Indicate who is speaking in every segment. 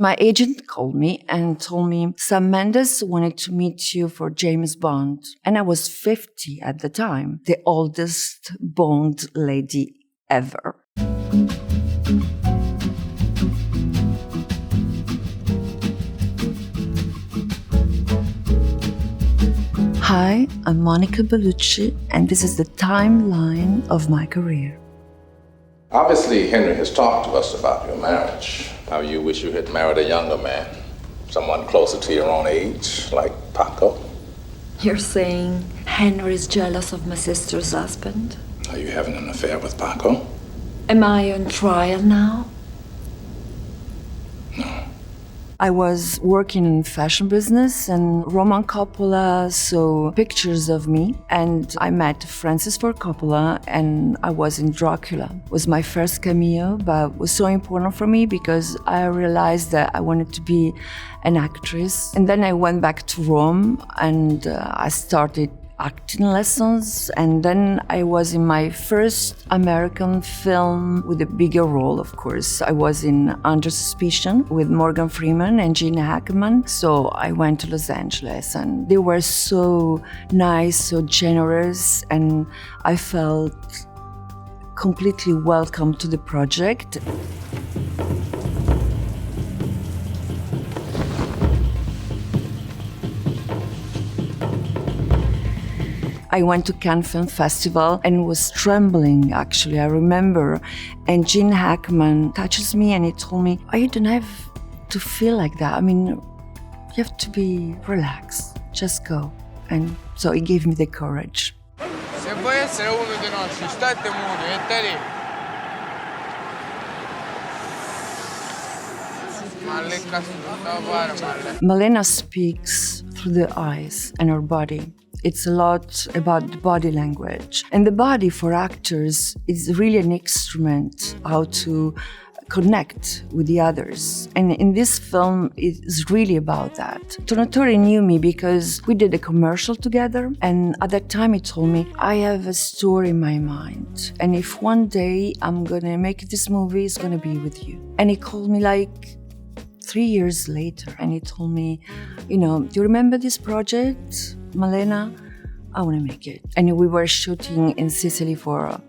Speaker 1: My agent called me and told me Sam Mendes wanted to meet you for James Bond. And I was 50 at the time, the oldest Bond lady ever. Hi, I'm Monica Bellucci, and this is the timeline of my career.
Speaker 2: Obviously, Henry has talked to us about your marriage. How you wish you had married a younger man, someone closer to your own age, like Paco.
Speaker 1: You're saying Henry is jealous of my sister's husband?
Speaker 2: Are you having an affair with Paco?
Speaker 1: Am I on trial now?
Speaker 2: No.
Speaker 1: I was working in fashion business and Roman Coppola saw pictures of me and I met Francis Ford Coppola and I was in Dracula. It was my first cameo, but it was so important for me because I realized that I wanted to be an actress. And then I went back to Rome and I started acting lessons, and then I was in my first American film with a bigger role, of course. I was in Under Suspicion with Morgan Freeman and Gene Hackman. So I went to Los Angeles and they were so nice, so generous, and I felt completely welcome to the project. I went to Cannes Film Festival and was trembling, actually, I remember. And Gene Hackman touches me and he told me, oh, you don't have to feel like that. I mean, you have to be relaxed. Just go. And so he gave me the courage.
Speaker 3: Se vuoi essere uno di noi, ci stai temuto, e te lì.
Speaker 1: Maléna speaks through the eyes and her body. It's a lot about the body language. And the body for actors is really an instrument how to connect with the others. And in this film, it's really about that. Tornatore knew me because we did a commercial together. And at that time, he told me, I have a story in my mind. And if one day I'm going to make this movie, it's going to be with you. And he called me like 3 years later. And he told me, do you remember this project? Maléna, I want to make it. And we were shooting in Sicily for a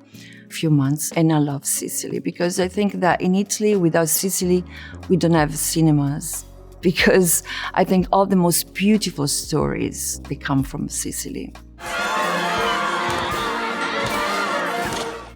Speaker 1: few months. And I love Sicily because I think that in Italy, without Sicily, we don't have cinemas. Because I think all the most beautiful stories, they come from Sicily.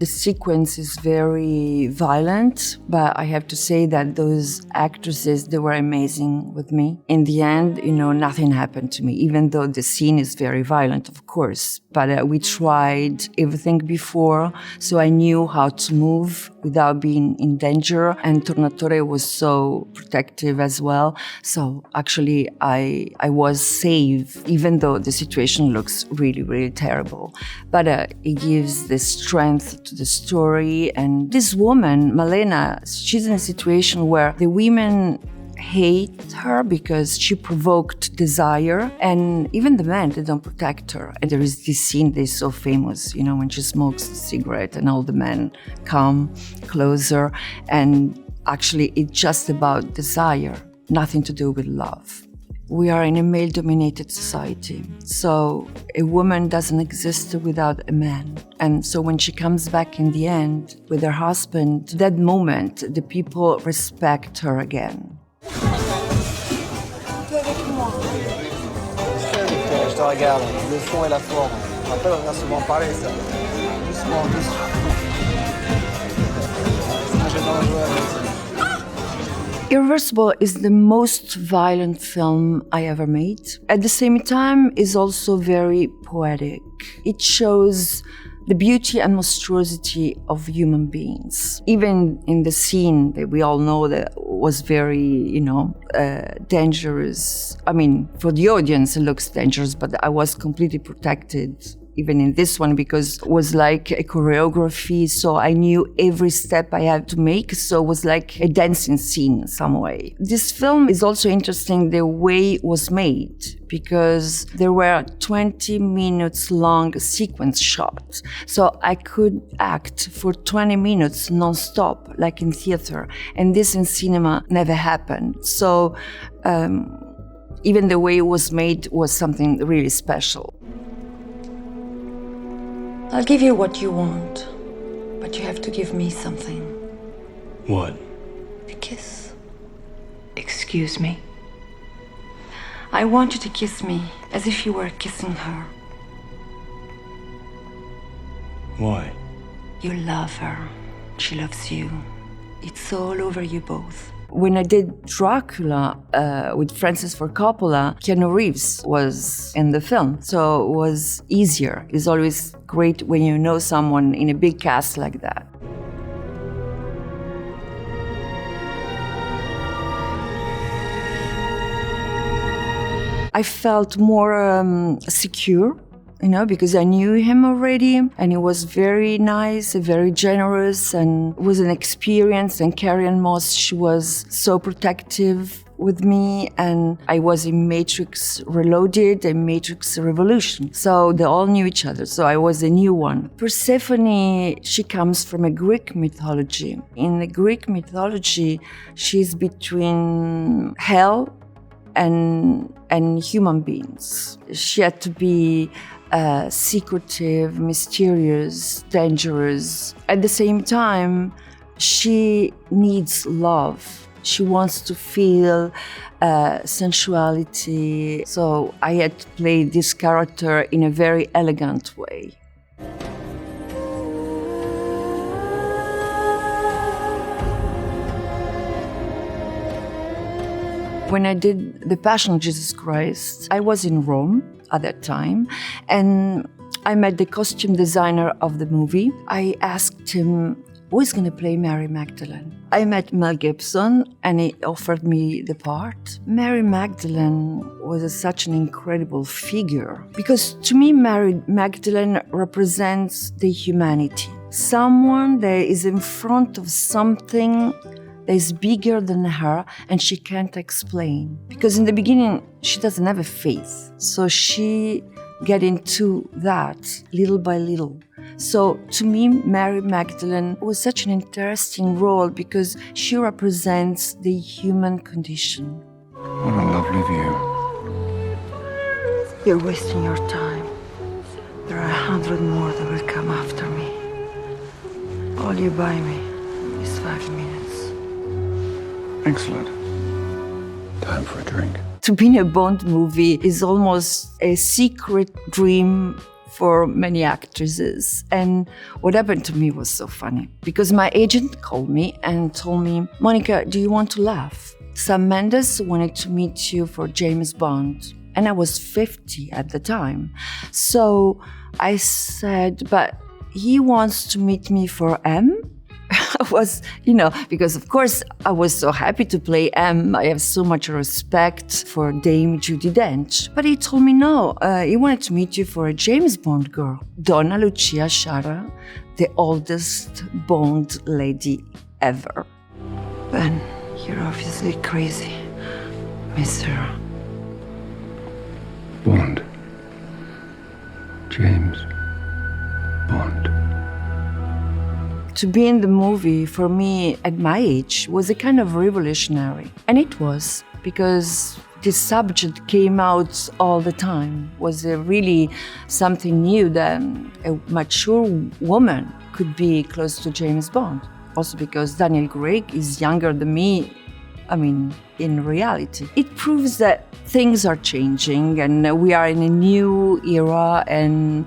Speaker 1: The sequence is very violent, but I have to say that those actresses, they were amazing with me. In the end, nothing happened to me, even though the scene is very violent, of course. But we tried everything before, so I knew how to move without being in danger. And Tornatore was so protective as well. So actually, I was safe, even though the situation looks really, really terrible. But it gives the strength to the story. And this woman, Maléna, she's in a situation where the women hate her because she provoked desire, and even the men, they don't protect her. And there is this scene that is so famous, when she smokes a cigarette and all the men come closer, and actually it's just about desire, nothing to do with love. We are in a male-dominated society, so a woman doesn't exist without a man. And so when she comes back in the end with her husband, that moment, the people respect her again.
Speaker 4: Je te regarde, le fond et la forme. Je me rappelle, on a souvent parlé de ça. Doucement, doucement. J'ai dans la joie avec ça.
Speaker 1: Irréversible is the most violent film I ever made. At the same time, it's also very poetic. It shows the beauty and monstrosity of human beings. Even in the scene that we all know that was very, dangerous. I mean, for the audience, it looks dangerous, but I was completely protected even in this one, because it was like a choreography. So I knew every step I had to make. So it was like a dancing scene in some way. This film is also interesting the way it was made, because there were 20 minutes long sequence shots. So I could act for 20 minutes non-stop, like in theater. And this in cinema never happened. So even the way it was made was something really special.
Speaker 5: I'll give you what you want, but you have to give me something.
Speaker 6: What?
Speaker 5: A kiss. Excuse me. I want you to kiss me as if you were kissing her.
Speaker 6: Why?
Speaker 5: You love her. She loves you. It's all over you both.
Speaker 1: When I did Dracula with Francis Ford Coppola, Keanu Reeves was in the film, so it was easier. It's always great when you know someone in a big cast like that. I felt more secure, because I knew him already, and he was very nice, very generous, and it was an experience. And Carrie-Anne Moss, she was so protective with me, and I was in Matrix Reloaded and Matrix Revolution. So they all knew each other, so I was a new one. Persephone, she comes from a Greek mythology. In the Greek mythology, she's between hell and human beings. She had to be secretive, mysterious, dangerous. At the same time, she needs love. She wants to feel sensuality. So I had to play this character in a very elegant way. When I did The Passion of Jesus Christ, I was in Rome at that time, and I met the costume designer of the movie. I asked him, who is going to play Mary Magdalene? I met Mel Gibson, and he offered me the part. Mary Magdalene was such an incredible figure, because to me, Mary Magdalene represents the humanity. Someone that is in front of something that is bigger than her, and she can't explain. Because in the beginning, she doesn't have a faith. So she get into that little by little. So to me, Mary Magdalene was such an interesting role because she represents the human condition.
Speaker 6: What a lovely view.
Speaker 5: You're wasting your time. There are 100 more that will come after me. All you buy me is 5 minutes.
Speaker 6: Excellent. Time for a drink.
Speaker 1: To be in a Bond movie is almost a secret dream for many actresses. And what happened to me was so funny, because my agent called me and told me, Monica, do you want to laugh? Sam Mendes wanted to meet you for James Bond. And I was 50 at the time. So I said, but he wants to meet me for M? I was, because of course I was so happy to play M. I have so much respect for Dame Judi Dench. But he told me no, he wanted to meet you for a James Bond girl. Donna Lucia Shara, the oldest Bond lady ever.
Speaker 5: Ben, you're obviously crazy, Mr.
Speaker 6: Bond. James Bond.
Speaker 1: To be in the movie, for me, at my age, was a kind of revolutionary. And it was, because this subject came out all the time. It was really something new that a mature woman could be close to James Bond. Also because Daniel Craig is younger than me, in reality. It proves that things are changing and we are in a new era, and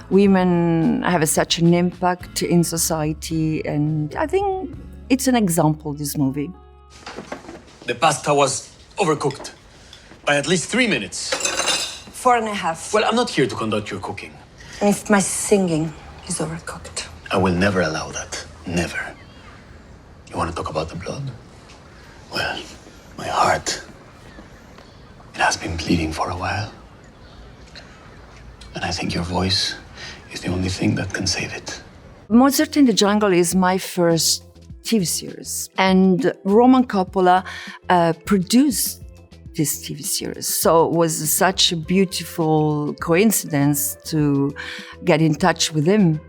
Speaker 1: women have such an impact in society, and I think it's an example, this movie.
Speaker 6: The pasta was overcooked by at least 3 minutes.
Speaker 5: 4.5.
Speaker 6: Well, I'm not here to conduct your cooking.
Speaker 5: And if my singing is overcooked?
Speaker 6: I will never allow that. Never. You want to talk about the blood? Well, my heart, it has been bleeding for a while. And I think your voice is the only thing that can save it.
Speaker 1: Mozart in the Jungle is my first TV series, and Roman Coppola produced this TV series. So it was such a beautiful coincidence to get in touch with him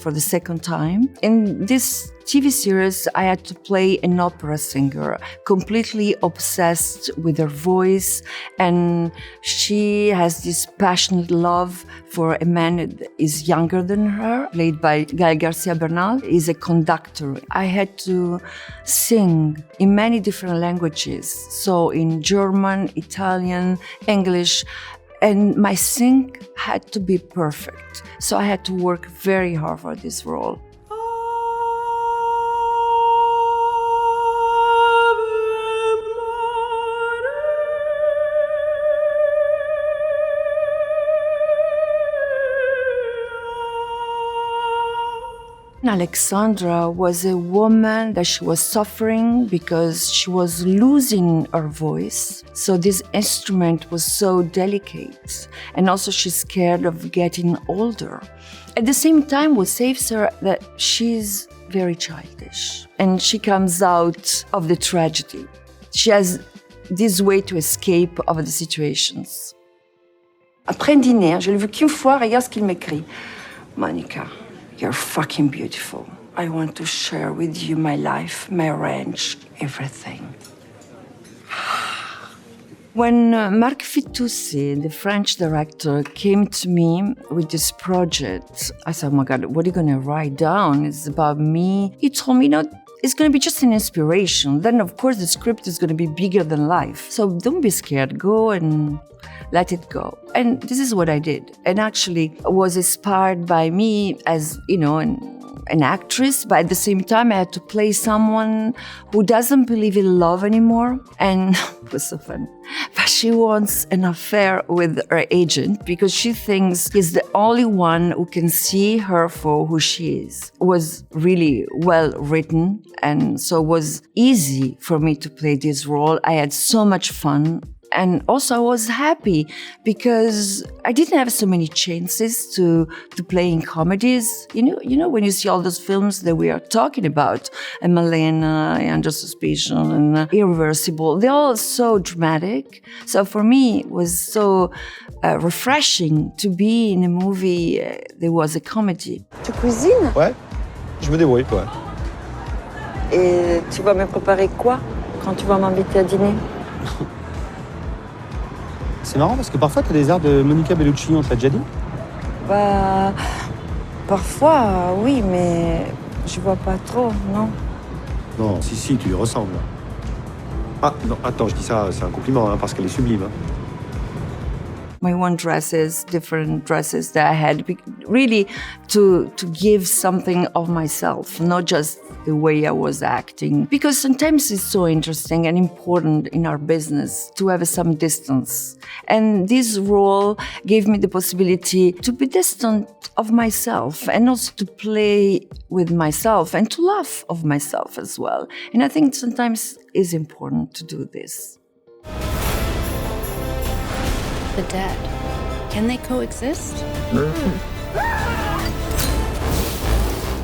Speaker 1: for the second time. In this TV series, I had to play an opera singer, completely obsessed with her voice, and she has this passionate love for a man that is younger than her, played by Garcia Bernal. He's a conductor. I had to sing in many different languages, so in German, Italian, English, and my sing had to be perfect. So I had to work very hard for this role. Alexandra was a woman that she was suffering because she was losing her voice. So this instrument was so delicate. And also she's scared of getting older. At the same time, what saves her that she's very childish. And she comes out of the tragedy. She has this way to escape of the situations. Après un dîner, je l'ai vu qu'une fois, regarde ce qu'il m'écrit. Monica, you're fucking beautiful. I want to share with you my life, my ranch, everything. When Marc Fitoussi, the French director, came to me with this project, I said, oh my God, what are you going to write down? It's about me. He told me, it's going to be just an inspiration. Then, of course, the script is going to be bigger than life. So don't be scared. Go and let it go. And this is what I did. And actually was inspired by me as, an actress, but at the same time I had to play someone who doesn't believe in love anymore. And it was so fun. But she wants an affair with her agent because she thinks he's the only one who can see her for who she is. It was really well written, and so it was easy for me to play this role. I had so much fun. And also I was happy because I didn't have so many chances to play in comedies. You know when you see all those films that we are talking about, and Maléna, Under Suspicion, and Irréversible, they're all so dramatic. So for me, it was so refreshing to be in a movie that was a comedy.
Speaker 5: Tu cuisines?
Speaker 4: Ouais, je me débrouille, ouais.
Speaker 5: Et tu vas me préparer quoi quand tu vas m'inviter à dîner?
Speaker 4: C'est marrant parce que parfois t'as des airs de Monica Bellucci, on te l'a déjà dit?
Speaker 5: Bah, parfois, oui, mais je vois pas trop, non?
Speaker 4: Non, si, tu lui ressembles. Ah, non, attends, je dis ça, c'est un compliment, parce qu'elle est sublime.
Speaker 1: My one dresses, different dresses that I had, really to give something of myself, not just the way I was acting. Because sometimes it's so interesting and important in our business to have some distance. And this role gave me the possibility to be distant of myself and also to play with myself and to laugh of myself as well. And I think sometimes it's important to do this.
Speaker 7: The dead. Can they coexist?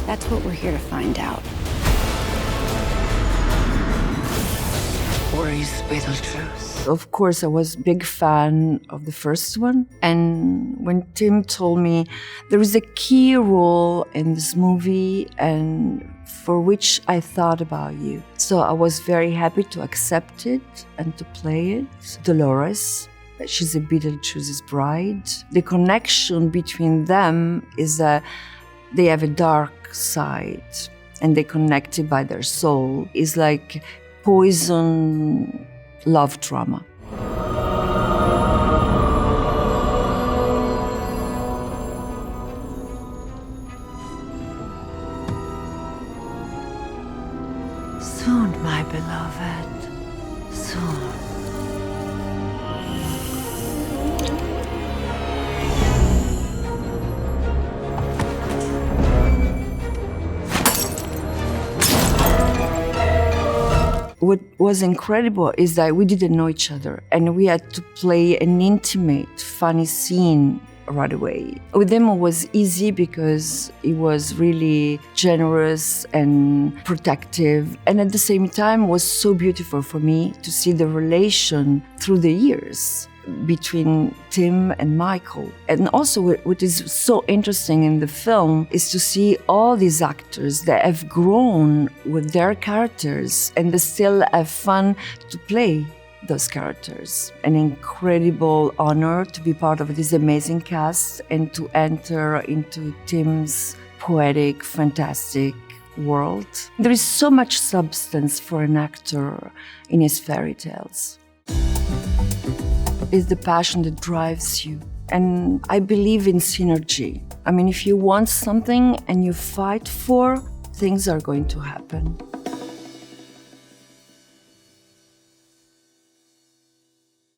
Speaker 7: That's what we're here to find out.
Speaker 5: Cory's Beetlejuice.
Speaker 1: Of course, I was a big fan of the first one. And when Tim told me there is a key role in this movie and for which I thought about you. So I was very happy to accept it and to play it. Dolores. She's a Beetlejuice's bride. The connection between them is that they have a dark side and they're connected by their soul. It's like poison love drama.
Speaker 5: Soon, my beloved, soon.
Speaker 1: What was incredible is that we didn't know each other and we had to play an intimate, funny scene right away. With him it was easy because he was really generous and protective, and at the same time was so beautiful for me to see the relation through the years between Tim and Michael. And also what is so interesting in the film is to see all these actors that have grown with their characters and they still have fun to play those characters. An incredible honor to be part of this amazing cast and to enter into Tim's poetic, fantastic world. There is so much substance for an actor in his fairy tales. It's the passion that drives you. And I believe in synergy. I mean, if you want something and you fight for, things are going to happen.